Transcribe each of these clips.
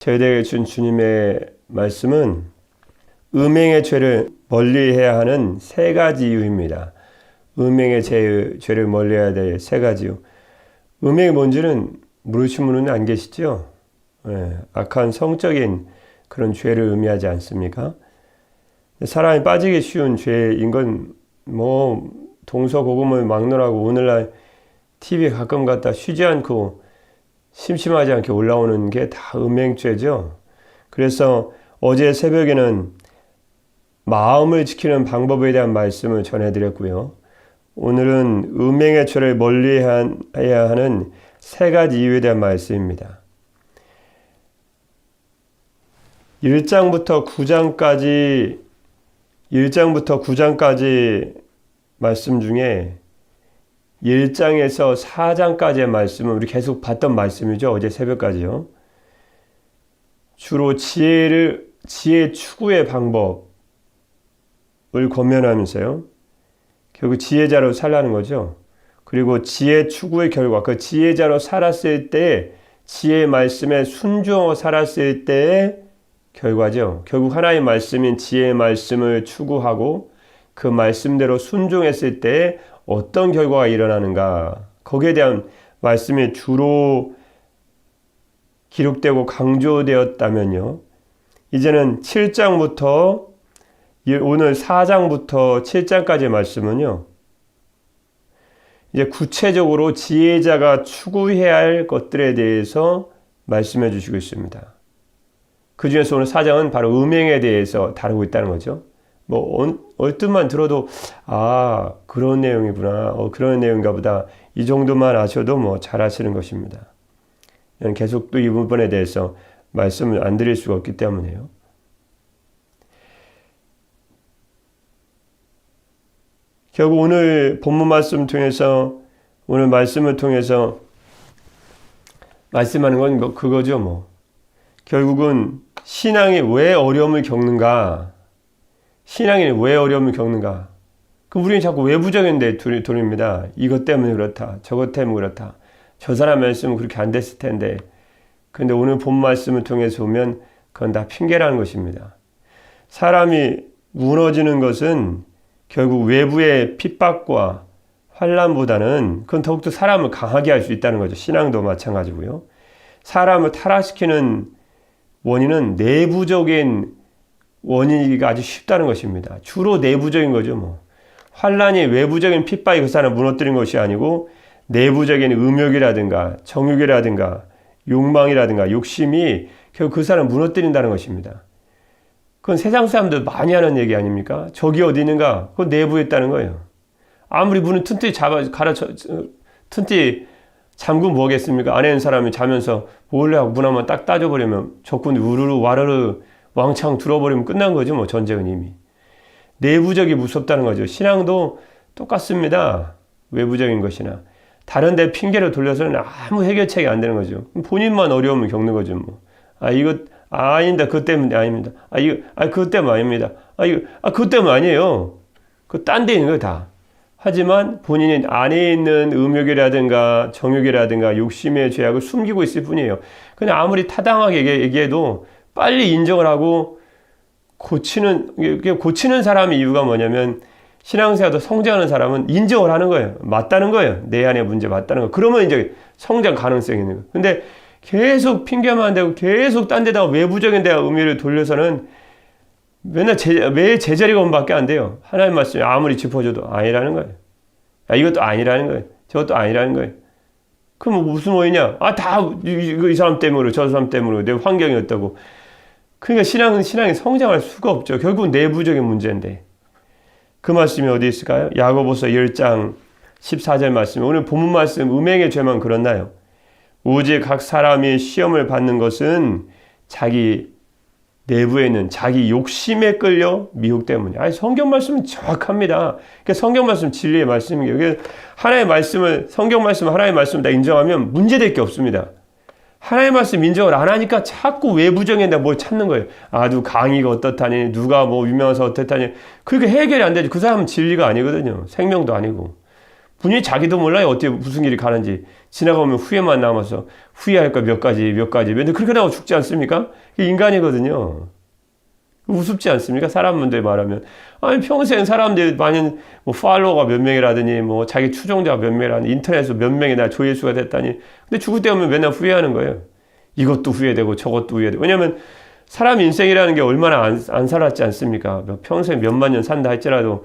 저희에게 준 주님의 말씀은 음행의 죄를 멀리해야 하는 세 가지 이유입니다. 음행의 죄를 멀리해야 될 세 가지 이유. 음행이 뭔지는 모르시는 분은 안 계시죠? 악한 성적인 그런 죄를 의미하지 않습니까? 사람이 빠지기 쉬운 죄인 건 동서고금을 막론하고 오늘날 TV에 가끔 갖다 쉬지 않고 심심하지 않게 올라오는 게 다 음행죄죠. 그래서 어제 새벽에는 마음을 지키는 방법에 대한 말씀을 전해드렸고요. 오늘은 음행의 죄를 멀리해야 하는 세 가지 이유에 대한 말씀입니다. 1장부터 9장까지 말씀 중에 1장에서 4장까지의 말씀은 우리 계속 봤던 말씀이죠. 어제 새벽까지요. 주로 지혜 추구의 방법을 권면하면서요. 결국 지혜자로 살라는 거죠. 그리고 지혜 추구의 결과, 그 지혜자로 살았을 때, 지혜의 말씀에 순종하고 살았을 때의 결과죠. 결국 하나의 말씀인 지혜의 말씀을 추구하고 그 말씀대로 순종했을 때 어떤 결과가 일어나는가, 거기에 대한 말씀이 주로 기록되고 강조되었다면요. 이제는 7장부터 오늘 4장부터 7장까지의 말씀은요. 이제 구체적으로 지혜자가 추구해야 할 것들에 대해서 말씀해 주시고 있습니다. 그 중에서 오늘 4장은 바로 음행에 대해서 다루고 있다는 거죠. 얼뜻만 들어도 그런 내용이구나, 그런 내용인가 보다, 이 정도만 아셔도 잘 아시는 것입니다. 계속 또 이 부분에 대해서 말씀을 안 드릴 수가 없기 때문에요. 결국 오늘 본문 말씀을 통해서, 오늘 말씀을 통해서 말씀하는 건 그거죠. 결국은 신앙이 왜 어려움을 겪는가? 신앙이 왜 어려움을 겪는가? 우리는 자꾸 외부적인 데 돌립니다. 이것 때문에 그렇다. 저것 때문에 그렇다. 저 사람 말씀은 그렇게 안 됐을 텐데. 그런데 오늘 본 말씀을 통해서 보면 그건 다 핑계라는 것입니다. 사람이 무너지는 것은 결국 외부의 핍박과 환난보다는 그건 더욱더 사람을 강하게 할 수 있다는 거죠. 신앙도 마찬가지고요. 사람을 타락시키는 원인은 내부적인 원인이기가 아주 쉽다는 것입니다. 주로 내부적인 거죠. 환난이 외부적인 핍박이 그 사람을 무너뜨린 것이 아니고 내부적인 음욕이라든가 정욕이라든가 욕망이라든가 욕심이 결국 그 사람을 무너뜨린다는 것입니다. 그건 세상 사람들 많이 하는 얘기 아닙니까? 적이 어디 있는가? 그건 내부에 있다는 거예요. 아무리 문을 튼튼히 잠그면 뭐겠습니까? 안에 있는 사람이 자면서 몰래 하고 문 한번 딱 따져버리면 적군이 우르르 와르르 왕창 들어버리면 끝난 거죠. 전쟁은 이미. 내부적이 무섭다는 거죠. 신앙도 똑같습니다. 외부적인 것이나. 다른 데 핑계를 돌려서는 아무 해결책이 안 되는 거죠. 본인만 어려움을 겪는 거죠. 아닙니다. 그것 때문에 아닙니다. 그것 때문에 아닙니다. 그것 때문에 아니에요. 딴 데 있는 거예요, 다. 하지만 본인이 안에 있는 음욕이라든가 정욕이라든가 욕심의 죄악을 숨기고 있을 뿐이에요. 그냥 아무리 타당하게 얘기해도 빨리 인정을 하고 고치는 사람의 이유가 뭐냐면, 신앙생활도 성장하는 사람은 인정을 하는 거예요. 맞다는 거예요. 내 안에 문제 맞다는 거. 그러면 이제 성장 가능성이 있는 거예요. 근데 계속 핑계만 대고 계속 딴 데다가 외부적인 데가 의미를 돌려서는 맨날 매일 제자리가 오면밖에 안 돼요. 하나님 말씀이 아무리 짚어줘도 아니라는 거예요. 이것도 아니라는 거예요. 저것도 아니라는 거예요. 그럼 무슨 오해냐? 다 이 사람 때문에 저 사람 때문에 내 환경이 어떠고. 그러니까 신앙이 성장할 수가 없죠. 결국은 내부적인 문제인데. 그 말씀이 어디 있을까요? 야고보서 10장 14절 말씀. 오늘 본문 말씀 음행의 죄만 그렇나요? 오직 각 사람이 시험을 받는 것은 자기 내부에 있는 자기 욕심에 끌려 미혹 때문에. 성경 말씀은 정확합니다. 그러니까 성경 말씀 진리의 말씀이에요. 하나의 말씀을, 성경 말씀을 하나의 말씀을 다 인정하면 문제될 게 없습니다. 하나의 말씀 인정을 안 하니까 자꾸 외부적인 데 뭘 찾는 거예요. 누가 강의가 어떻다니, 누가 유명해서 어떻다니. 그게 해결이 안 되죠. 그 사람은 진리가 아니거든요. 생명도 아니고. 분명히 자기도 몰라요. 어떻게 무슨 길이 가는지. 지나가면 후회만 남아서 후회할 거 몇 가지. 근데 그렇게 나고 죽지 않습니까? 이게 인간이거든요. 우습지 않습니까? 사람들 말하면. 아니, 평생 사람들이 많이 뭐 팔로워가 몇 명이라더니 뭐 자기 추종자가 몇 명이라더니 인터넷에서 몇 명이나 조회수가 됐다니. 근데 죽을 때 오면 맨날 후회하는 거예요. 이것도 후회되고 저것도 후회되고. 왜냐면 사람 인생이라는 게 얼마나 안 살았지 않습니까? 평생 몇만 년 산다 할지라도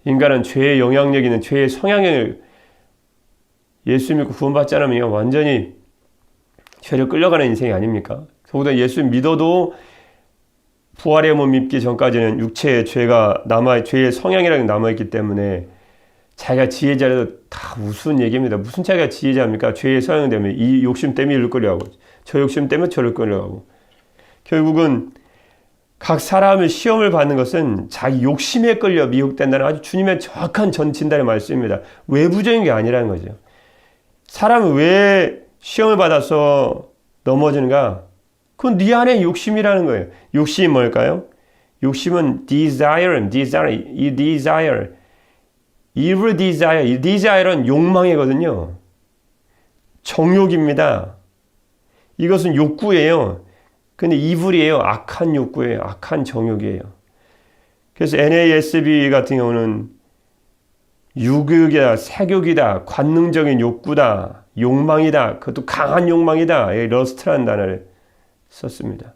인간은 죄의 영향력 있는 죄의 성향을 예수 믿고 구원받지 않으면 완전히 죄를 끌려가는 인생이 아닙니까? 더구나 예수 믿어도 부활의 몸 믿기 전까지는 육체의 죄가 죄의 성향이라는 게 남아있기 때문에 자기가 지혜자라도 다 우스운 얘기입니다. 무슨 자기가 지혜자입니까? 죄의 성향 때문에 이 욕심 때문에 이를 끌려가고 저 욕심 때문에 저를 끌려가고 결국은 각 사람의 시험을 받는 것은 자기 욕심에 끌려 미혹된다는 아주 주님의 정확한 진단의 말씀입니다. 외부적인 게 아니라는 거죠. 사람은 왜 시험을 받아서 넘어지는가? 그건 네 안에 욕심이라는 거예요. 욕심이 뭘까요? 욕심은 desire. 이 desire. evil desire. 이 desire는 욕망이거든요. 정욕입니다. 이것은 욕구예요. 근데 이불이에요. 악한 욕구예요. 악한 정욕이에요. 그래서 NASB 같은 경우는 유욕이다, 색욕이다, 관능적인 욕구다, 욕망이다, 그것도 강한 욕망이다. 러스트라는 단어를 썼습니다.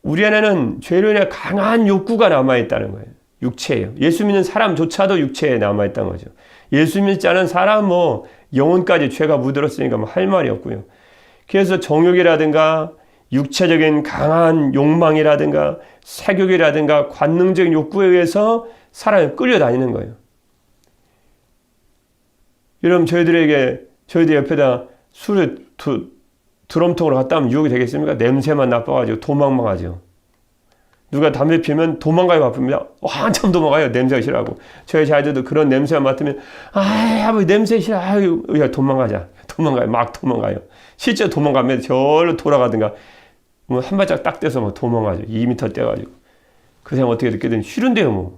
우리 안에는 죄로 인해 강한 욕구가 남아있다는 거예요. 육체예요. 예수 믿는 사람조차도 육체에 남아있다는 거죠. 예수 믿지 않은 사람 영혼까지 죄가 묻어들었으니까 할 말이 없고요. 그래서 정욕이라든가 육체적인 강한 욕망이라든가 색욕이라든가 관능적인 욕구에 의해서 사람이 끌려다니는 거예요. 여러분 저희들 옆에다 술을 드럼통으로 갖다 하면 유혹이 되겠습니까? 냄새만 나빠가지고 도망만 가죠. 누가 담배 피우면 도망가요 바쁩니다. 한참 도망가요. 냄새가 싫어하고. 저희 자녀들도 그런 냄새만 맡으면 아버지 냄새 싫어. 야 도망가요. 막 도망가요. 실제 도망가면 저로 돌아가든가 한 발짝 딱 떼서 도망가죠. 2m 떼가지고. 그 사람 어떻게 느끼든 싫은데요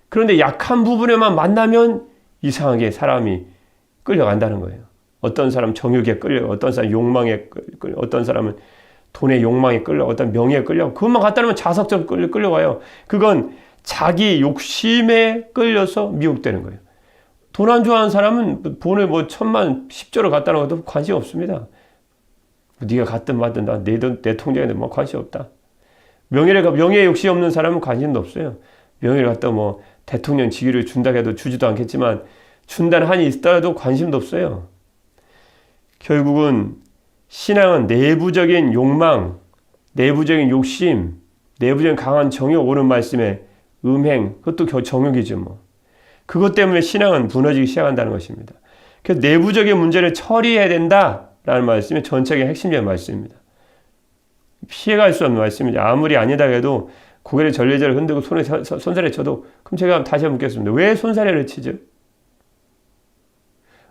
그런데 약한 부분에만 만나면 이상하게 사람이 끌려간다는 거예요. 어떤 사람 정욕에 끌려, 어떤 사람 욕망에 끌려, 어떤 사람은 돈의 욕망에 끌려, 어떤 명예에 끌려. 그것만 갖다 놓으면 자석적으로 끌려가요. 그건 자기 욕심에 끌려서 미혹되는 거예요. 돈 안 좋아하는 사람은 돈을 1,000만, 10조를 갖다 놓아도 관심 없습니다. 네가 갖든 말든 내 통장에 관심 없다. 명예에 욕심이 없는 사람은 관심도 없어요. 명예를 갖다 대통령 직위를 준다 해도 주지도 않겠지만 준다는 한이 있더라도 관심도 없어요. 결국은 신앙은 내부적인 욕망, 내부적인 욕심, 내부적인 강한 정욕 오는 말씀에 음행, 그것도 정욕이죠 그것 때문에 신앙은 무너지기 시작한다는 것입니다. 그래서 내부적인 문제를 처리해야 된다라는 말씀이 전체적인 핵심적인 말씀입니다. 피해갈 수 없는 말씀이죠. 아무리 아니다 해도 고개를 절레절레 흔들고 손살에 쳐도 그럼 제가 다시 한번 묻겠습니다. 왜 손살에를 치죠?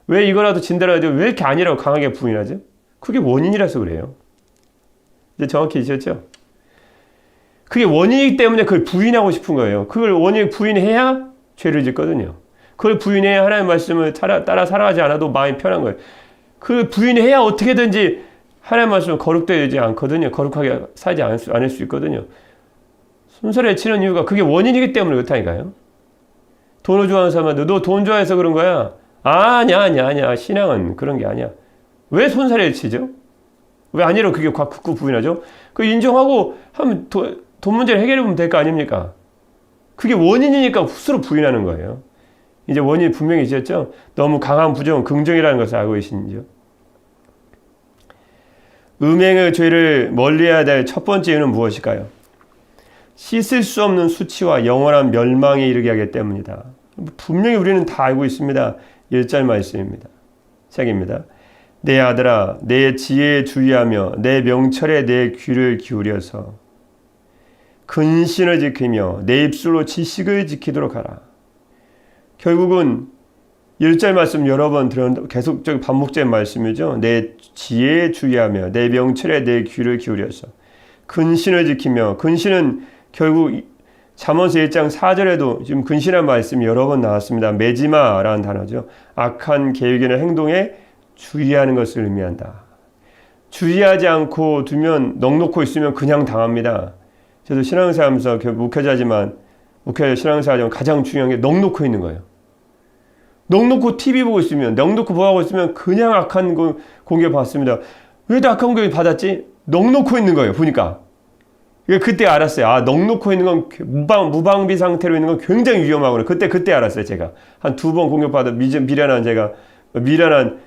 왜 이거라도 진단해야 왜 이렇게 아니라고 강하게 부인하죠? 그게 원인이라서 그래요. 이제 정확히 이해하셨죠? 그게 원인이기 때문에 그걸 부인하고 싶은 거예요. 그걸 원인을 부인해야 죄를 짓거든요. 그걸 부인해야 하나님의 말씀을 따라 살아가지 않아도 마음이 편한 거예요. 그걸 부인해야 어떻게든지 하나님의 말씀을 거룩되지 않거든요. 거룩하게 살지 않을 수 있거든요. 손살에 치는 이유가 그게 원인이기 때문에 그렇다니까요. 돈을 좋아하는 사람한테 너 돈 좋아해서 그런 거야? 아니야. 신앙은 그런 게 아니야. 왜 손살에 치죠? 왜 아니라고 그게 극구 부인하죠? 그 인정하고 하면 돈 문제를 해결해 보면 될 거 아닙니까? 그게 원인이니까 스스로 부인하는 거예요. 이제 원인이 분명히 있었죠? 너무 강한 부정은 긍정이라는 것을 알고 계신지요? 음행의 죄를 멀리해야 될 첫 번째 이유는 무엇일까요? 씻을 수 없는 수치와 영원한 멸망에 이르게 하기 때문이다. 분명히 우리는 다 알고 있습니다. 1절 말씀입니다. 시작입니다. 내 아들아 내 지혜에 주의하며 내 명철에 내 귀를 기울여서 근신을 지키며 내 입술로 지식을 지키도록 하라. 결국은 1절 말씀 여러 번 들었는데 계속적인 반복적인 말씀이죠. 내 지혜에 주의하며 내 명철에 내 귀를 기울여서 근신을 지키며, 근신은 결국 잠언서 1장 4절에도 지금 근신한 말씀이 여러 번 나왔습니다. 매지마라는 단어죠. 악한 계획이나 행동에 주의하는 것을 의미한다. 주의하지 않고 두면 넋놓고 있으면 그냥 당합니다. 저도 신앙생활 하면서 목회자지만 신앙생활 가장 중요한 게 넋놓고 있는 거예요. 넋놓고 TV 보고 있으면, 넋놓고 뭐 하고 있으면 그냥 악한 공격 받습니다. 왜 또 악한 공격 받았지? 넋놓고 있는 거예요. 보니까. 그때 알았어요. 아, 넋놓고 있는 건 무방비 상태로 있는 건 굉장히 위험하구나. 그때 알았어요. 제가 한 2번 공격받아 미련한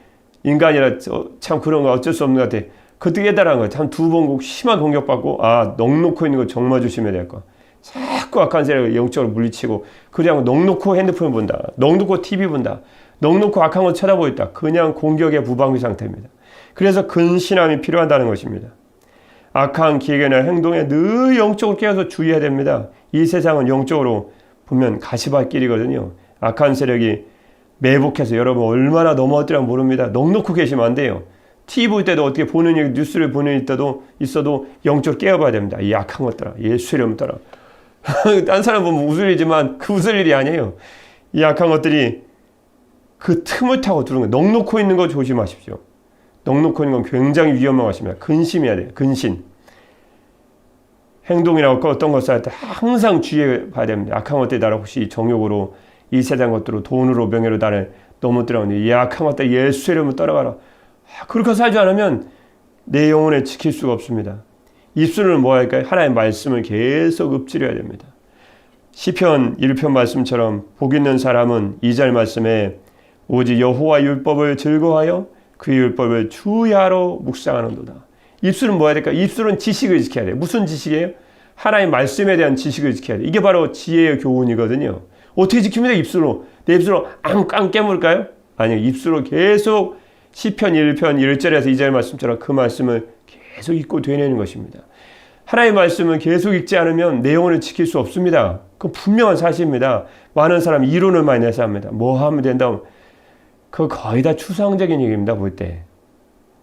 인간이라 참 그런 거 어쩔 수 없는 것 같아. 그때 깨달은 거예요. 한 2번 심한 공격받고 넋놓고 있는 거 정말 조심해야 될 거. 자꾸 악한 세력을 영적으로 물리치고 그냥 넋놓고 핸드폰 본다. 넋놓고 TV 본다. 넋놓고 악한 거 쳐다보고 있다. 그냥 공격의 무방비 상태입니다. 그래서 근신함이 필요하다는 것입니다. 악한 기획이나 행동에 늘 영적으로 깨어서 주의해야 됩니다. 이 세상은 영적으로 보면 가시밭길이거든요. 악한 세력이 매복해서 여러분 얼마나 넘어뜨려 모릅니다. 넋놓고 계시면 안 돼요. TV 볼 때도 어떻게 보는 뉴스를 보는 때도 있어도 영적으로 깨어봐야 됩니다. 이 악한 것들아, 예수 이름 따라. 딴 사람 보면 웃을 일이지만 그 웃을 일이 아니에요. 이 악한 것들이 그 틈을 타고 들어오는 거예요. 넋놓고 있는 거 조심하십시오. 넋놓고 있는 건 굉장히 위험한 것입니다. 근심해야 돼요. 근신. 행동이나 어떤 것을 할 때 항상 주의해 봐야 됩니다. 악한 것들이 나를 혹시 정욕으로 이 세상 것들로 돈으로 명예로 나를 넘어뜨려오니 이 악한 것들 예수 이름으로 떠나가라. 그렇게 살지 않으면 내 영혼을 지킬 수가 없습니다. 입술을 뭐 할까요? 하나님의 말씀을 계속 읊조려야 됩니다. 시편 1편 말씀처럼 복 있는 사람은 2절 말씀에 오직 여호와 율법을 즐거워하여 그 율법을 주야로 묵상하는도다. 입술은 뭐 해야 될까? 입술은 지식을 지켜야 돼요. 무슨 지식이에요? 하나님의 말씀에 대한 지식을 지켜야 돼요. 이게 바로 지혜의 교훈이거든요. 어떻게 지킵니까? 입술로. 내 입술로 앙 깨물까요? 아니요. 입술로 계속 시편 1편 1절에서 2절 말씀처럼 그 말씀을 계속 읽고 되뇌는 것입니다. 하나님의 말씀을 계속 읽지 않으면 내 영혼을 지킬 수 없습니다. 그건 분명한 사실입니다. 많은 사람이 이론을 많이 내서 합니다. 뭐 하면 된다고. 그거 거의 다 추상적인 얘기입니다. 볼 때.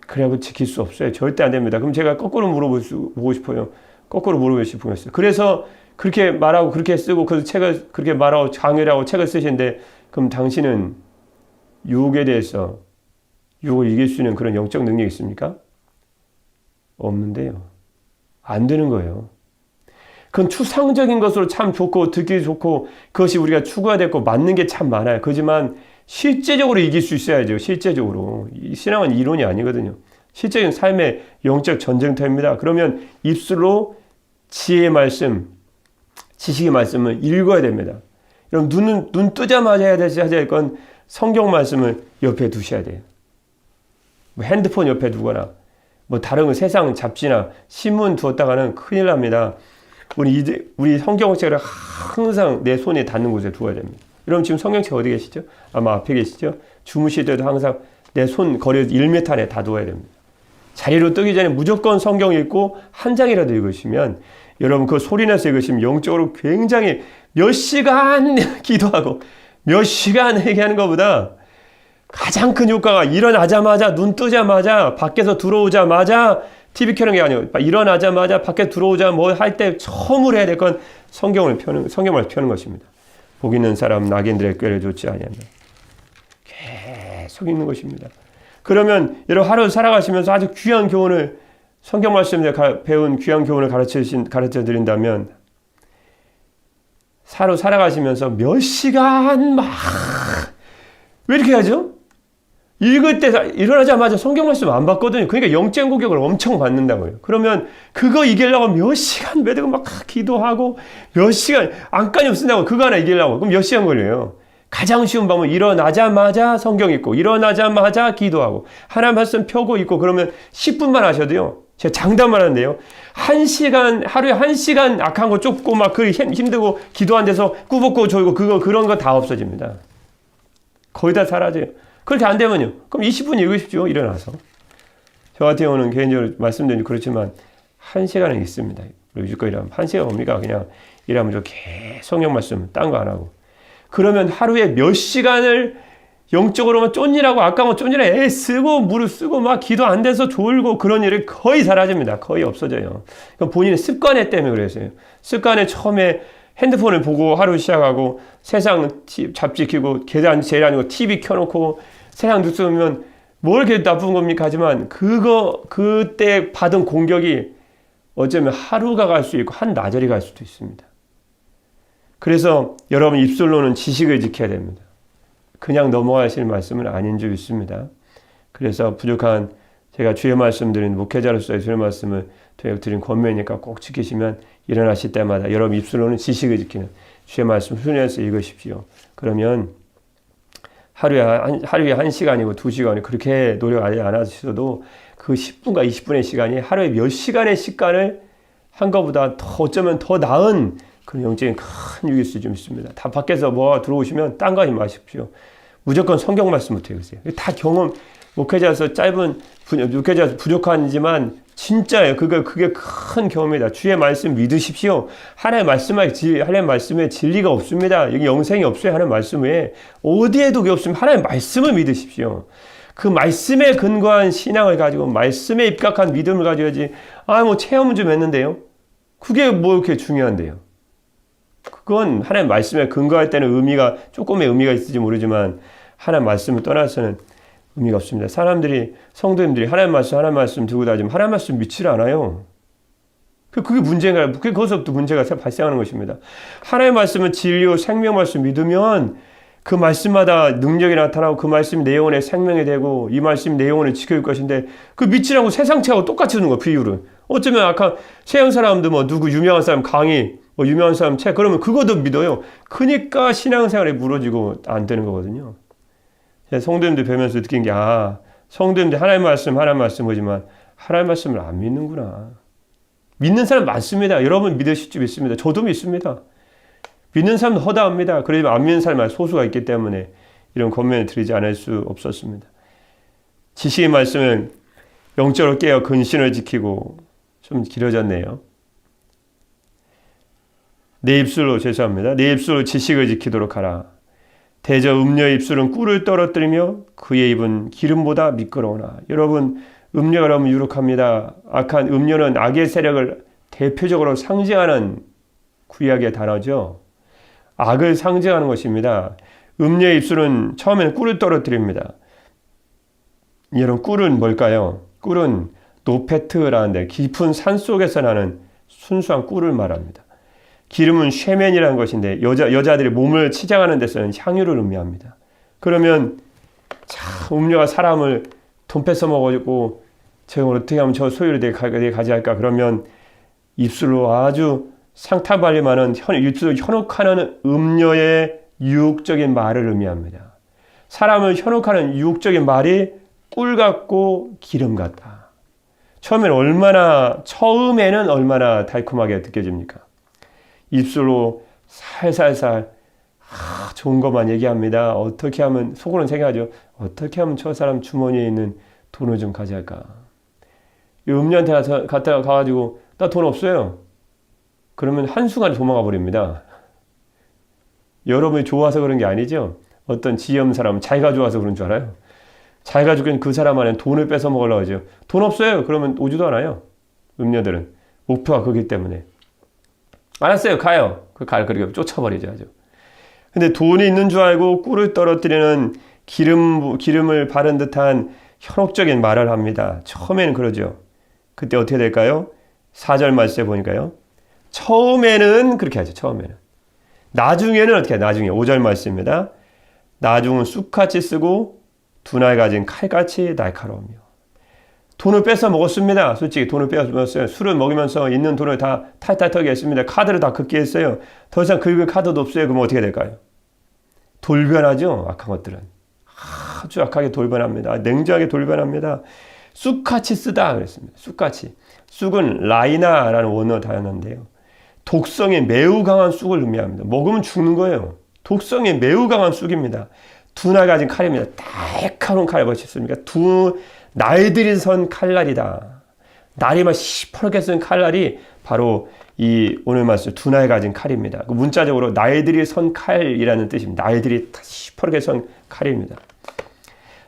그래고 지킬 수 없어요. 절대 안 됩니다. 그럼 제가 거꾸로 물어보고 싶어요. 거꾸로 물어보고 싶었어요. 그래서 그렇게 말하고 그렇게 쓰고 그 책을 그렇게 말하고 강의를 하고 책을 쓰시는데 그럼 당신은 유혹에 대해서 유혹을 이길 수 있는 그런 영적 능력이 있습니까? 없는데요. 안 되는 거예요. 그건 추상적인 것으로 참 좋고 듣기 좋고 그것이 우리가 추구해야 되고 맞는 게 참 많아요. 그렇지만 실제적으로 이길 수 있어야죠. 실제적으로. 이 신앙은 이론이 아니거든요. 실제적인 삶의 영적 전쟁터입니다. 그러면 입술로 지혜의 말씀, 지식의 말씀을 읽어야 됩니다. 여러분 눈 뜨자마자 해야 될 건 성경 말씀을 옆에 두셔야 돼요. 뭐 핸드폰 옆에 두거나 뭐 다른 거 세상 잡지나 신문 두었다가는 큰일 납니다. 우리 성경책을 항상 내 손에 닿는 곳에 두어야 됩니다. 여러분 지금 성경책 어디 계시죠? 아마 앞에 계시죠? 주무실 때도 항상 내 손 거리 1m 안에 다 두어야 됩니다. 자리로 뜨기 전에 무조건 성경 읽고 한 장이라도 읽으시면 여러분 그 소리내서 읽으시면 영적으로 굉장히 몇 시간 기도하고 몇 시간 회개하는 것보다 가장 큰 효과가 일어나자마자 눈 뜨자마자 밖에서 들어오자마자 TV 켜는 게 아니에요. 일어나자마자 밖에 들어오자 뭐 할 때 처음으로 해야 될 건 성경을 펴는 것입니다. 복 있는 사람 낙인들의 꾀를 좇지 아니한다. 계속 읽는 것입니다. 그러면 여러분 하루 살아가시면서 아주 귀한 교훈을 성경 말씀에 배운 귀한 교훈을 가르쳐 드린다면 하루 살아가시면서 몇 시간 왜 이렇게 하죠? 읽을 때 일어나자마자 성경 말씀 안 받거든요. 그러니까 영적 공격을 엄청 받는다고요. 그러면 그거 이기려고 몇 시간 매달고 막 기도하고 몇 시간 안간이 없는다고 그거 하나 이기려고 그럼 몇 시간 걸려요. 가장 쉬운 방법은 일어나자마자 성경 읽고 일어나자마자 기도하고 하나님 말씀 펴고 읽고 그러면 10분만 하셔도요. 제가 장담을 하는데요. 하루에 1시간 악한 거 쫓고 막 그 힘들고 기도 안 돼서 꾸벅꾸벅 졸고 그런 거 다 없어집니다. 거의 다 사라져요. 그렇게 안 되면요. 그럼 20분 읽으십시오. 일어나서. 저 같은 경우는 개인적으로 말씀드리면 그렇지만 1시간은 있습니다. 유지껏 일하면 1시간 옵니까? 그냥 일하면 저 계속 성경 말씀 딴 거 안 하고. 그러면 하루에 몇 시간을 영적으로만 쫓느라고 아까워 쫓느라 애 쓰고 무릎 쓰고 막 기도 안 돼서 졸고 그런 일이 거의 사라집니다. 거의 없어져요. 본인의 습관에 때문에 그랬어요. 습관에 처음에 핸드폰을 보고 하루 시작하고 세상 잡지 켜고 계단 제일 아니고 TV 켜놓고 세상 뉴스 보면 뭘 이렇게 나쁜 겁니까? 하지만 그때 받은 공격이 어쩌면 하루가 갈 수 있고 한 나절이 갈 수도 있습니다. 그래서 여러분 입술로는 지식을 지켜야 됩니다. 그냥 넘어가실 말씀은 아닌 줄 믿습니다. 그래서 부족한 제가 주의 말씀 드린 목회자로서의 주의 말씀을 드린 권면이니까 꼭 지키시면 일어나실 때마다 여러분 입술로는 지식을 지키는 주의 말씀 순위해서 읽으십시오. 그러면 하루에 한 시간이고 2시간이 그렇게 노력 안 하셔도 그 10분과 20분의 시간이 하루에 몇 시간의 시간을 한 것보다 더 어쩌면 더 나은 그런 영적인 큰 유익일 수 좀 있습니다. 다 밖에서 뭐 들어오시면 딴 거 하지 마십시오. 무조건 성경 말씀부터 읽으세요. 다 경험, 목회자에서 목회자 부족하지만 진짜예요. 그게 큰 경험이다. 주의 말씀 믿으십시오. 하나님의 말씀에 진리가 없습니다. 여기 영생이 없어요. 하나님의 말씀 외에 어디에도 그게 없으면 하나님의 말씀을 믿으십시오. 그 말씀에 근거한 신앙을 가지고 말씀에 입각한 믿음을 가져야지. 뭐 체험 좀 했는데요. 그게 뭐 이렇게 중요한데요. 그건 하나님 말씀에 근거할 때는 조금의 의미가 있을지 모르지만 하나님 말씀을 떠나서는 의미가 없습니다. 성도님들이 하나님 말씀 들고 다니면 하나님 말씀 믿지 않아요. 그게 문제가, 거기서부터 문제가 발생하는 것입니다. 하나님 말씀은 진리요 생명 말씀 믿으면 그 말씀마다 능력이 나타나고 그 말씀이 내 영혼의 생명이 되고 이 말씀이 내 영혼을 지켜줄 것인데 그 믿지 않고 세상체하고 똑같이 두는 거예요. 비유를. 어쩌면 아까 세상 사람도 누구 유명한 사람 강의 유명한 사람 책 그러면 그것도 믿어요. 그러니까 신앙생활이 무너지고 안 되는 거거든요. 성도님들 뵈면서 느낀 게 성도님들 하나님 말씀 보지만 하나님 말씀을 안 믿는구나. 믿는 사람 많습니다. 여러분 믿으실 줄 믿습니다. 저도 믿습니다. 믿는 사람도 허다합니다. 그러지만 안 믿는 사람이 소수가 있기 때문에 이런 권면을 드리지 않을 수 없었습니다. 지식의 말씀은 영적으로 깨어 근신을 지키고 좀 길어졌네요. 내 입술로 지식을 지키도록 하라. 대저 음녀의 입술은 꿀을 떨어뜨리며 그의 입은 기름보다 미끄러우나. 여러분 음녀가 너무 유력합니다. 악한 음녀는 악의 세력을 대표적으로 상징하는 구약의 단어죠. 악을 상징하는 것입니다. 음녀의 입술은 처음에는 꿀을 떨어뜨립니다. 여러분 꿀은 뭘까요? 꿀은 노페트라는데 깊은 산 속에서 나는 순수한 꿀을 말합니다. 기름은 쉐멘이라는 것인데 여자들이 몸을 치장하는 데 쓰는 향유를 의미합니다. 그러면 음료가 사람을 돈 뺏어 먹어주고 제가 어떻게 하면 저 소유를 내가 가져갈까? 그러면 입술로 아주 상탈발리 많은 입술로 현혹하는 음료의 유혹적인 말을 의미합니다. 사람을 현혹하는 유혹적인 말이 꿀 같고 기름 같다. 처음에는 얼마나 달콤하게 느껴집니까? 입술로 살살살 좋은 것만 얘기합니다. 어떻게 하면 속으로는 생각하죠. 어떻게 하면 저 사람 주머니에 있는 돈을 좀 가져갈까? 이 음녀한테 가가지고 나 돈 없어요. 그러면 한순간에 도망가 버립니다. 여러분이 좋아서 그런 게 아니죠. 어떤 지혜없는 사람은 자기가 좋아서 그런 줄 알아요. 자기가 죽인 그 사람 안에 돈을 뺏어 먹으려고 하죠. 돈 없어요. 그러면 오지도 않아요. 음녀들은 목표가 그기 때문에. 알았어요. 가요. 그리고 쫓아버리죠. 아주. 근데 돈이 있는 줄 알고 꿀을 떨어뜨리는 기름을 바른 듯한 현혹적인 말을 합니다. 처음에는 그러죠. 그때 어떻게 될까요? 4절 말씀에 보니까요. 처음에는 그렇게 하죠. 처음에는. 나중에는 어떻게 해요? 나중에 5절 말씀입니다. 나중은 쑥같이 쓰고 두날 가진 칼같이 날카로우며. 돈을 뺏어 먹었습니다. 솔직히 돈을 뺏어 먹었어요. 술을 먹으면서 있는 돈을 다 탈탈 했습니다. 카드를 다 긁기했어요. 더 이상 긁을 카드도 없어요. 그럼 어떻게 될까요? 돌변하죠. 악한 것들은. 아주 악하게 돌변합니다. 냉정하게 돌변합니다. 쑥같이 쓰다 그랬습니다. 쑥같이. 쑥은 라이나라는 원어 단어인데요. 독성이 매우 강한 쑥을 의미합니다. 먹으면 죽는 거예요. 독성이 매우 강한 쑥입니다. 두날 가진 칼입니다. 날카로운 칼을 버셨습니까? 날들이 선 칼날이다. 날이 막 시퍼렇게 쓴 칼날이 바로 이 오늘 말씀 두날 가진 칼입니다. 문자적으로 날들이 선 칼이라는 뜻입니다. 날들이 시퍼렇게 선 칼입니다.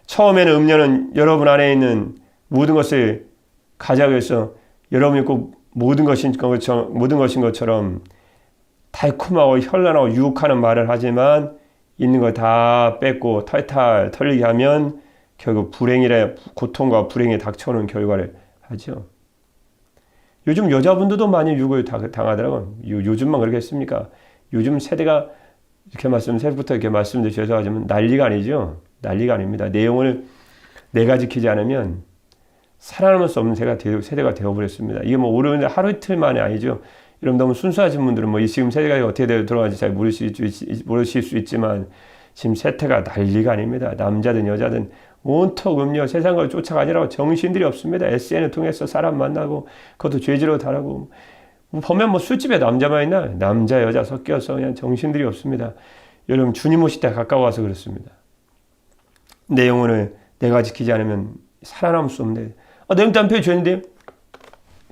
처음에는 음녀는 여러분 안에 있는 모든 것을 가져가기 위해서 여러분이 꼭 모든 것인 것처럼 달콤하고 현란하고 유혹하는 말을 하지만 있는 거 다 뺏고 탈탈 털리게 하면 결국 고통과 불행이 닥쳐오는 결과를 하죠. 요즘 여자분들도 많이 유혹을 당하더라고요. 요즘만 그러겠습니까? 요즘 세대가 새부터 이렇게 말씀드려 죄송하지만 난리가 아니죠. 난리가 아닙니다. 내 영혼을 내가 지키지 않으면 살아남을 수 없는 세대가 되어버렸습니다. 이게 뭐 오늘 하루 이틀 만에 아니죠. 여러분 너무 순수하신 분들은 이 지금 세대가 어떻게 돌아가는지 잘 모르실 수 있지만 지금 세태가 난리가 아닙니다. 남자든 여자든 온통 음료 세상을 쫓아가지라고 정신들이 없습니다. SN을 통해서 사람 만나고 그것도 죄지로 달하고 보면 술집에 남자만 있나? 남자 여자 섞여서 그냥 정신들이 없습니다. 여러분 주님 오실 때 가까워서 그렇습니다. 내 영혼을 내가 지키지 않으면 살아남을 수 없네. 내 남편이 죄인데요?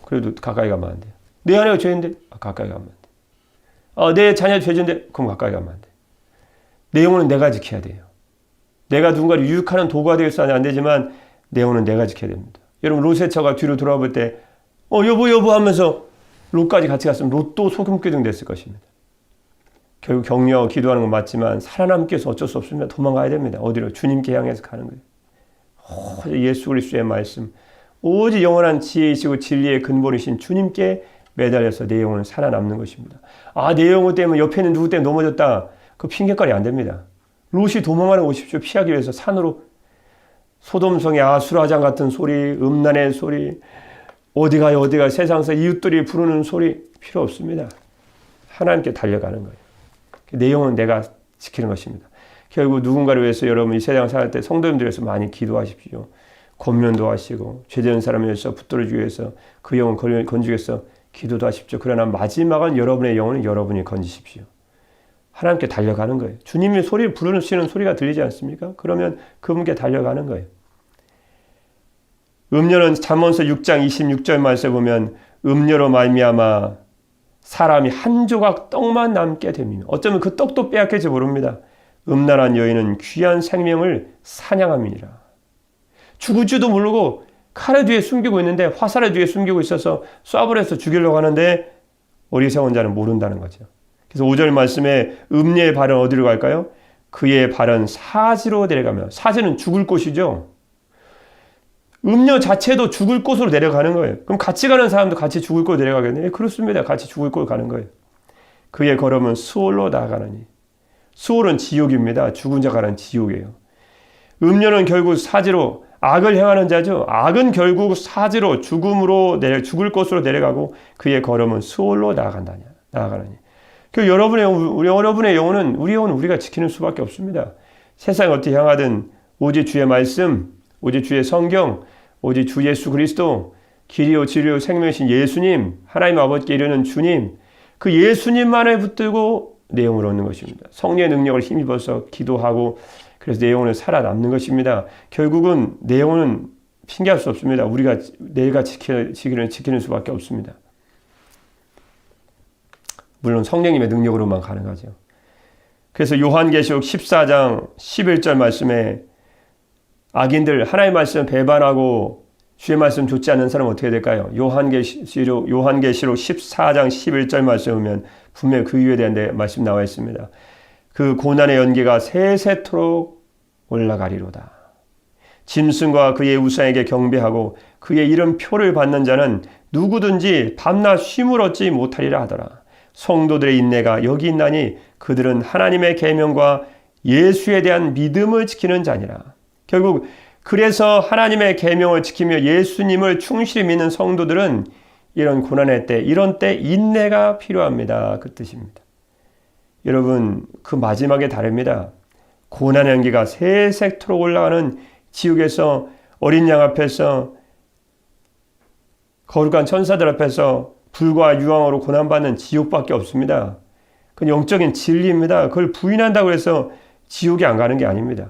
그래도 가까이 가면 안 돼요. 내 아내가 죄인데? 가까이 가면 안 돼. 내 자녀 죄인데? 그럼 가까이 가면 안 돼. 내 영혼은 내가 지켜야 돼요. 내가 누군가를 유혹하는 도구가 되어서는 안 되지만 내 영혼은 내가 지켜야 됩니다. 여러분 롯의 처가 뒤로 돌아볼 때 여보 하면서 롯까지 같이 갔으면 롯도 소금기둥 됐을 것입니다. 결국 격려하고 기도하는 건 맞지만 살아남기 위해서 어쩔 수 없습니다. 도망가야 됩니다. 어디로? 주님께 향해서 가는 거예요. 예수 그리스도의 말씀 오직 영원한 지혜이시고 진리의 근본이신 주님께 매달려서 내 영혼은 살아남는 것입니다. 내 영혼 때문에 옆에 있는 누구 때문에 넘어졌다. 그 핑계거리 안 됩니다. 롯이 도망하는 오십시오. 피하기 위해서 산으로 소돔성의 아수라장 같은 소리, 음란의 소리, 어디가 세상에서 이웃들이 부르는 소리 필요 없습니다. 하나님께 달려가는 거예요. 내 영혼은 내가 지키는 것입니다. 결국 누군가를 위해서 여러분 이 세상 살 때 성도님들 위해서 많이 기도하십시오. 권면도 하시고 죄되는 사람을 위해서 붙들어주기 위해서 그 영혼 건지기 위해서 기도도 하십시오. 그러나 마지막은 여러분의 영혼은 여러분이 건지십시오. 하나님께 달려가는 거예요. 주님이 소리를 부르시는 소리가 들리지 않습니까? 그러면 그분께 달려가는 거예요. 음료는 잠언서 6장 26절 말씀에 보면 음료로 말미암아 사람이 한 조각 떡만 남게 됩니다. 어쩌면 그 떡도 빼앗길지 모릅니다. 음란한 여인은 귀한 생명을 사냥함이니라. 죽을 줄도 모르고 칼의 뒤에 숨기고 있는데 화살의 뒤에 숨기고 있어서 쏴버려서 죽이려고 하는데 어리석은 자는 모른다는 거죠. 그래서 5절 말씀에 음녀의 발은 어디로 갈까요? 그의 발은 사지로 내려가며 사지는 죽을 곳이죠. 음녀 자체도 죽을 곳으로 내려가는 거예요. 그럼 같이 가는 사람도 같이 죽을 곳으로 내려가겠네요. 그렇습니다. 같이 죽을 곳으로 가는 거예요. 그의 걸음은 수월로 나아가느니. 수월은 지옥입니다. 죽은 자가 가는 지옥이에요. 음녀는 결국 사지로 악을 행하는 자죠. 악은 결국 사지로 죽을 곳으로 내려가고 그의 걸음은 수월로 나아가느니. 그 여러분의 영혼은 우리 영혼은 우리가 지키는 수밖에 없습니다. 세상에 어떻게 향하든 오직 주의 말씀, 오직 주의 성경, 오직 주 예수 그리스도, 길이요 진리요 생명이신 예수님, 하나님 아버지께 이르는 주님, 그 예수님만을 붙들고 내 영혼을 얻는 것입니다. 성령의 능력을 힘입어서 기도하고 그래서 내 영혼을 살아남는 것입니다. 결국은 내 영혼은 핑계할 수 없습니다. 우리가 내가 지키는 수밖에 없습니다. 물론 성령님의 능력으로만 가능하죠. 그래서 요한계시록 14장 11절 말씀에 악인들 하나님의 말씀 배반하고 주의 말씀 듣지 않는 사람은 어떻게 될까요? 요한계시록 14장 11절 말씀 보면 분명히 그 이유에 대한 말씀 나와 있습니다. 그 고난의 연기가 세세토록 올라가리로다. 짐승과 그의 우상에게 경배하고 그의 이름 표를 받는 자는 누구든지 밤낮 쉼을 얻지 못하리라 하더라. 성도들의 인내가 여기 있나니 그들은 하나님의 계명과 예수에 대한 믿음을 지키는 자니라. 결국 그래서 하나님의 계명을 지키며 예수님을 충실히 믿는 성도들은 이런 고난의 때, 이런 때 인내가 필요합니다. 그 뜻입니다. 여러분, 그 마지막에 다릅니다. 고난의 연기가 세세토록 올라가는 지옥에서 어린 양 앞에서 거룩한 천사들 앞에서 불과 유황으로 고난받는 지옥밖에 없습니다. 그건 영적인 진리입니다. 그걸 부인한다고 해서 지옥에 안 가는 게 아닙니다.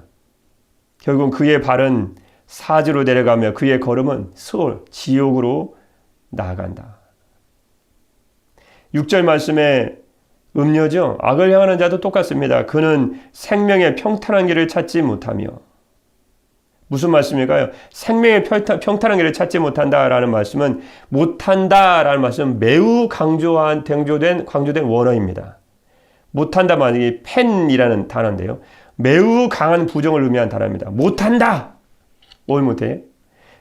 결국은 그의 발은 사지로 내려가며 그의 걸음은 지옥으로 나아간다. 6절 말씀에 음료죠. 악을 향하는 자도 똑같습니다. 그는 생명의 평탄한 길을 찾지 못하며. 무슨 말씀일까요? 생명의 평탄한 길을 찾지 못한다라는 말씀은 못한다라는 말씀은 매우 강조된 원어입니다. 못한다 말이 펜이라는 단어인데요. 매우 강한 부정을 의미한 단어입니다. 못한다. 뭘 못해?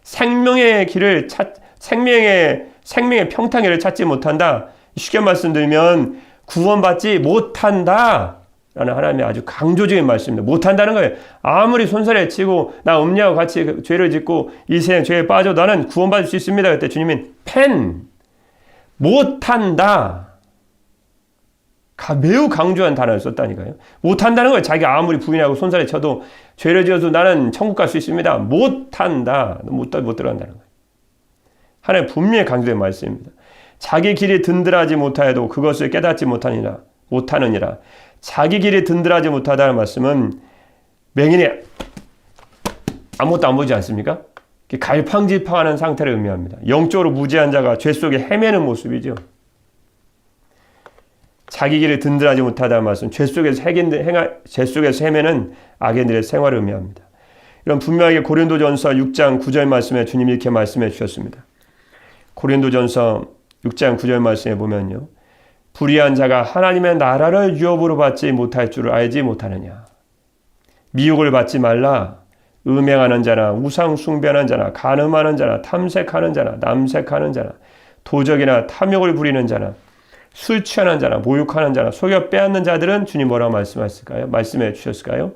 생명의 평탄기를 찾지 못한다. 쉽게 말씀드리면 구원받지 못한다. 라는 하나님의 아주 강조적인 말씀입니다. 못한다는 거예요. 아무리 손살에 치고 나 음녀와 같이 죄를 짓고 이 세상 죄에 빠져 나는 구원받을 수 있습니다. 그때 주님이 못한다. 매우 강조한 단어를 썼다니까요. 못한다는 거예요. 자기가 아무리 부인하고 손살에 쳐도 죄를 지어도 나는 천국 갈 수 있습니다. 못한다. 못 들어간다는 거예요. 하나님 분명히 강조된 말씀입니다. 자기 길이 든든하지 못하여도 그것을 깨닫지 못하느니라. 자기 길이 든든하지 못하다는 말씀은 맹인이 아무것도 안 보지 않습니까? 갈팡질팡하는 상태를 의미합니다. 영적으로 무지한 자가 죄 속에 헤매는 모습이죠. 자기 길이 든든하지 못하다는 말씀은 죄 속에서 헤매는 악인들의 생활을 의미합니다. 이런 분명하게 고린도전서 6장 9절 말씀에 주님이 이렇게 말씀해 주셨습니다. 고린도전서 6장 9절 말씀에 보면요. 불의한 자가 하나님의 나라를 유업으로 받지 못할 줄을 알지 못하느냐. 미혹을 받지 말라. 음행하는 자나 우상 숭배하는 자나 간음하는 자나 탐색하는 자나 남색하는 자나 도적이나 탐욕을 부리는 자나 술 취하는 자나 모욕하는 자나 속여 빼앗는 자들은 주님 뭐라고 말씀해 주셨을까요?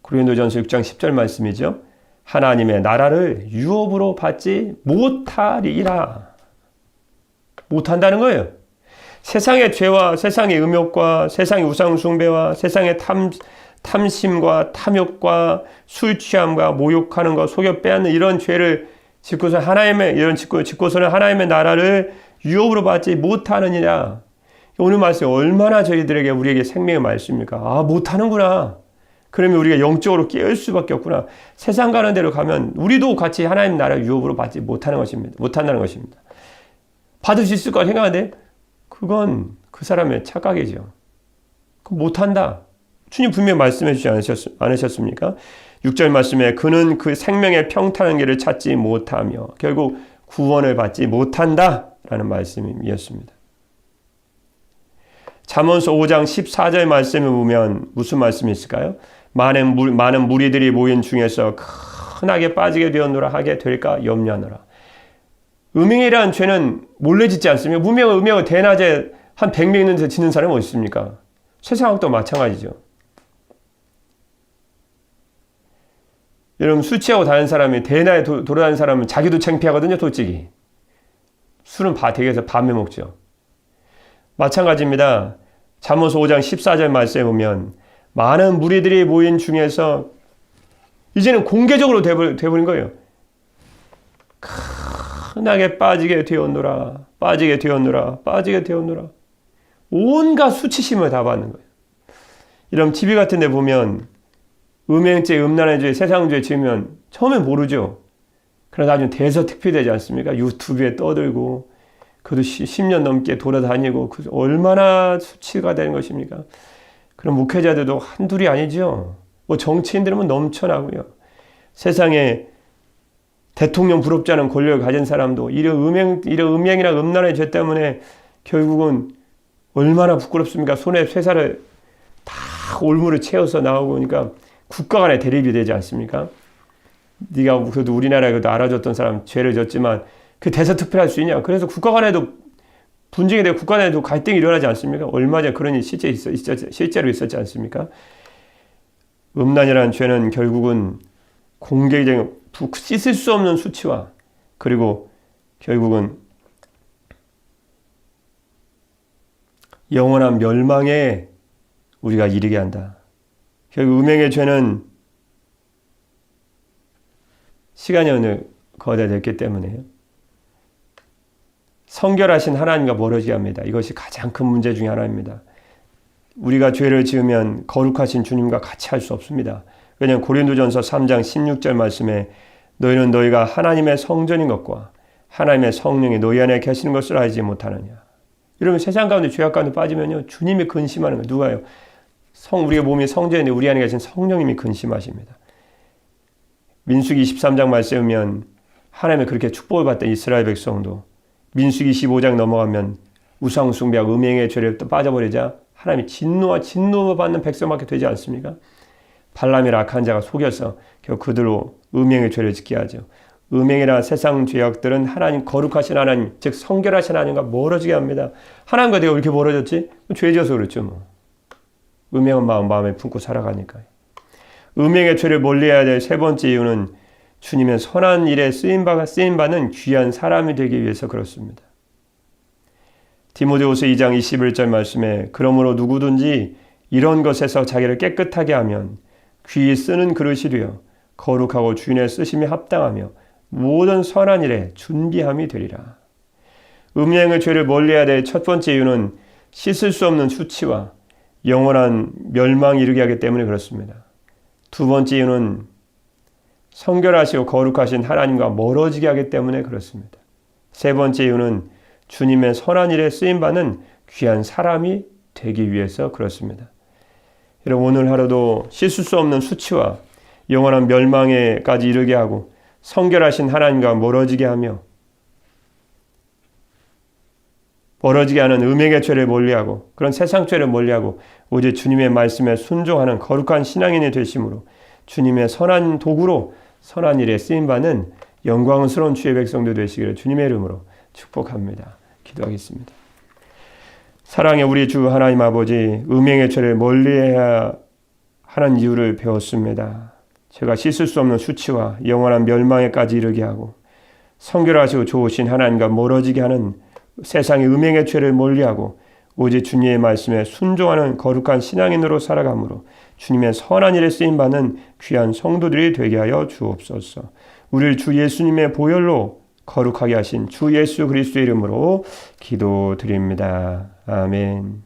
고린도전서 6장 10절 말씀이죠. 하나님의 나라를 유업으로 받지 못하리라. 못한다는 거예요. 세상의 죄와 세상의 음욕과 세상의 우상 숭배와 세상의 탐심과 탐욕과 술 취함과 모욕하는 것, 속여 빼앗는 이런 죄를 짓고서는 하나님의 나라를 유업으로 받지 못하느니라. 오늘 말씀이 얼마나 우리에게 생명의 말씀입니까? 못하는구나. 그러면 우리가 영적으로 깨울 수밖에 없구나. 세상 가는 대로 가면 우리도 같이 하나님 나라 유업으로 받지 못한다는 것입니다. 받을 수 있을 거라 생각하는데 그건 그 사람의 착각이죠. 못한다. 주님 분명히 말씀해 주지 않으셨습니까? 6절 말씀에 그는 그 생명의 평탄한 길을 찾지 못하며 결국 구원을 받지 못한다 라는 말씀이었습니다. 잠언서 5장 14절 말씀을 보면 무슨 말씀이 있을까요? 많은 무리들이 모인 중에서 흔하게 빠지게 되었노라 하게 될까 염려하노라. 음행이라는 죄는 몰래 짓지 않습니까? 음행을 대낮에 한 100명 있는데 짓는 사람이 어디 있습니까? 세상학도 마찬가지죠. 여러분 술 취하고 다니는 사람이 대낮에 돌아다니는 사람은 자기도 창피하거든요. 솔직히. 술은 댁에서 밤에 먹죠. 마찬가지입니다. 잠언서 5장 14절 말씀에 보면 많은 무리들이 모인 중에서 이제는 공개적으로 돼버린 거예요. 흔하게 빠지게 되었노라. 온갖 수치심을 다 받는 거예요. 이런 TV 같은 데 보면 음행죄, 음란의 죄, 세상죄 지으면 처음엔 모르죠. 그러나 나중에 대서특필되지 않습니까? 유튜브에 떠들고 그도 10년 넘게 돌아다니고 얼마나 수치가 되는 것입니까? 그럼 목회자들도 한둘이 아니죠. 정치인들은 넘쳐나고요. 세상에 대통령 부럽지 않은 권력을 가진 사람도 이런 음행이나 음란의 죄 때문에 결국은 얼마나 부끄럽습니까? 손에 쇠사를 다 올무를 채워서 나오고 그러니까 국가 간의 대립이 되지 않습니까? 네가 그래도 우리나라에 알아줬던 사람 죄를 졌지만 그 대서특필할 수 있냐? 그래서 국가 간에도 분쟁이 되고 국가 간에도 갈등이 일어나지 않습니까? 얼마 전에 그런 일이 실제로 있었지 않습니까? 음란이라는 죄는 결국은 공개적인 씻을 수 없는 수치와 그리고 결국은 영원한 멸망에 우리가 이르게 한다. 결국 음행의 죄는 시간이 어느 거대됐기 때문에요. 성결하신 하나님과 멀어지게 합니다. 이것이 가장 큰 문제 중에 하나입니다. 우리가 죄를 지으면 거룩하신 주님과 같이 할 수 없습니다. 왜냐하면 고린도전서 3장 16절 말씀에 너희는 너희가 하나님의 성전인 것과 하나님의 성령이 너희 안에 계시는 것을 알지 못하느냐. 이러면 세상 가운데 죄악 가운데 빠지면요 주님이 근심하는 거예요. 누가요? 우리의 몸이 성전인데 우리 안에 계신 성령님이 근심하십니다. 민수기 23장 말씀에 보면 하나님의 그렇게 축복을 받던 이스라엘 백성도 민수기 15장 넘어가면 우상 숭배하고 음행의 죄를 또 빠져버리자 하나님이 진노받는 백성밖에 되지 않습니까? 발람이라 악한 자가 속여서 결국 그들로 음행의 죄를 짓게 하죠. 음행이나 세상 죄악들은 하나님 거룩하신 하나님, 즉 성결하신 하나님과 멀어지게 합니다. 하나님과 내가 왜 이렇게 멀어졌지? 죄 지어서 그렇죠 뭐. 음행한 마음에 품고 살아가니까요. 음행의 죄를 멀리해야 될 세 번째 이유는 주님의 선한 일에 쓰임받는 귀한 사람이 되기 위해서 그렇습니다. 디모데후서 2장 21절 말씀에 그러므로 누구든지 이런 것에서 자기를 깨끗하게 하면 귀히 쓰는 그릇이 되어 거룩하고 주인의 쓰심에 합당하며 모든 선한 일에 준비함이 되리라. 음행의 죄를 멀리해야 될 첫 번째 이유는 씻을 수 없는 수치와 영원한 멸망에 이르게 하기 때문에 그렇습니다. 두 번째 이유는 성결하시고 거룩하신 하나님과 멀어지게 하기 때문에 그렇습니다. 세 번째 이유는 주님의 선한 일에 쓰임받는 귀한 사람이 되기 위해서 그렇습니다. 여러분 오늘 하루도 씻을 수 없는 수치와 영원한 멸망에까지 이르게 하고 성결하신 하나님과 멀어지게 하며 멀어지게 하는 음행의 죄를 멀리하고 그런 세상 죄를 멀리하고 오직 주님의 말씀에 순종하는 거룩한 신앙인이 되심으로 주님의 선한 도구로 선한 일에 쓰임받는 영광스러운 주의 백성들 되시기를 주님의 이름으로 축복합니다. 기도하겠습니다. 사랑의 우리 주 하나님 아버지, 음행의 죄를 멀리해야 하는 이유를 배웠습니다. 제가 씻을 수 없는 수치와 영원한 멸망에까지 이르게 하고 성결하시고 좋으신 하나님과 멀어지게 하는 세상의 음행의 죄를 멀리하고 오직 주님의 말씀에 순종하는 거룩한 신앙인으로 살아가므로 주님의 선한 일에 쓰임받는 귀한 성도들이 되게 하여 주옵소서. 우리를 주 예수님의 보혈로 거룩하게 하신 주 예수 그리스도의 이름으로 기도드립니다. 아멘.